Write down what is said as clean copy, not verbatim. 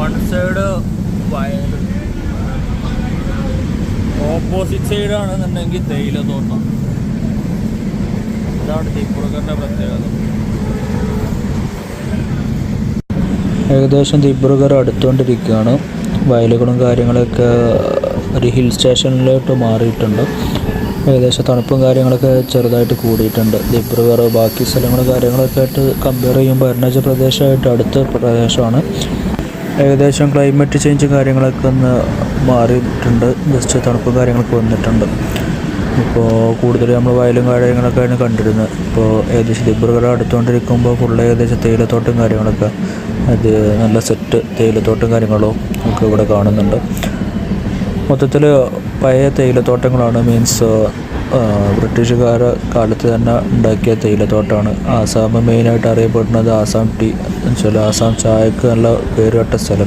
One side വയൽ, opposite സൈഡാണെന്നുണ്ടെങ്കിൽ തേയിലത്തോട്ടം. ഇതാണ് ദിബ്രുഗറിൻ്റെ പ്രത്യേകത. ഏകദേശം ദിബ്രുഗർ അടുത്തുകൊണ്ടിരിക്കുകയാണ്. വയലുകളും കാര്യങ്ങളൊക്കെ ഒരു ഹിൽ സ്റ്റേഷനിലോട്ട് മാറിയിട്ടുണ്ട്. ഏകദേശം തണുപ്പും കാര്യങ്ങളൊക്കെ ചെറുതായിട്ട് കൂടിയിട്ടുണ്ട്. ദിബ്രുഗർ ബാക്കി സ്ഥലങ്ങളും കാര്യങ്ങളൊക്കെ ആയിട്ട് കമ്പയർ ചെയ്യുമ്പോൾ അരുണാചൽ പ്രദേശമായിട്ട് അടുത്ത പ്രദേശമാണ്. ഏകദേശം ക്ലൈമറ്റ് ചേഞ്ചും കാര്യങ്ങളൊക്കെ ഒന്ന് മാറിയിട്ടുണ്ട്. ജസ്റ്റ് തണുപ്പും കാര്യങ്ങളൊക്കെ വന്നിട്ടുണ്ട്. ഇപ്പോൾ കൂടുതൽ നമ്മൾ വയലും കാര്യങ്ങളൊക്കെയാണ് കണ്ടിരുന്നത്. ഇപ്പോൾ ഏകദേശം ദിബ്രുഗർ അടുത്തുകൊണ്ടിരിക്കുമ്പോൾ ഫുള്ള് ഏകദേശം തേയിലത്തോട്ടം കാര്യങ്ങളൊക്കെ, അത് നല്ല സെറ്റ് തേയിലത്തോട്ടം കാര്യങ്ങളും നമുക്ക് ഇവിടെ കാണുന്നുണ്ട്. മൊത്തത്തിൽ പഴയ തേയിലത്തോട്ടങ്ങളാണ്. മീൻസ് ബ്രിട്ടീഷുകാരുടെ കാലത്ത് തന്നെ ഉണ്ടാക്കിയ തേയിലത്തോട്ടമാണ്. ആസാം മെയിനായിട്ട് അറിയപ്പെടുന്നത് ആസാം ടീ എന്ന് വെച്ചാൽ ആസാം ചായക്ക് നല്ല പേരുകേട്ട സ്ഥലം.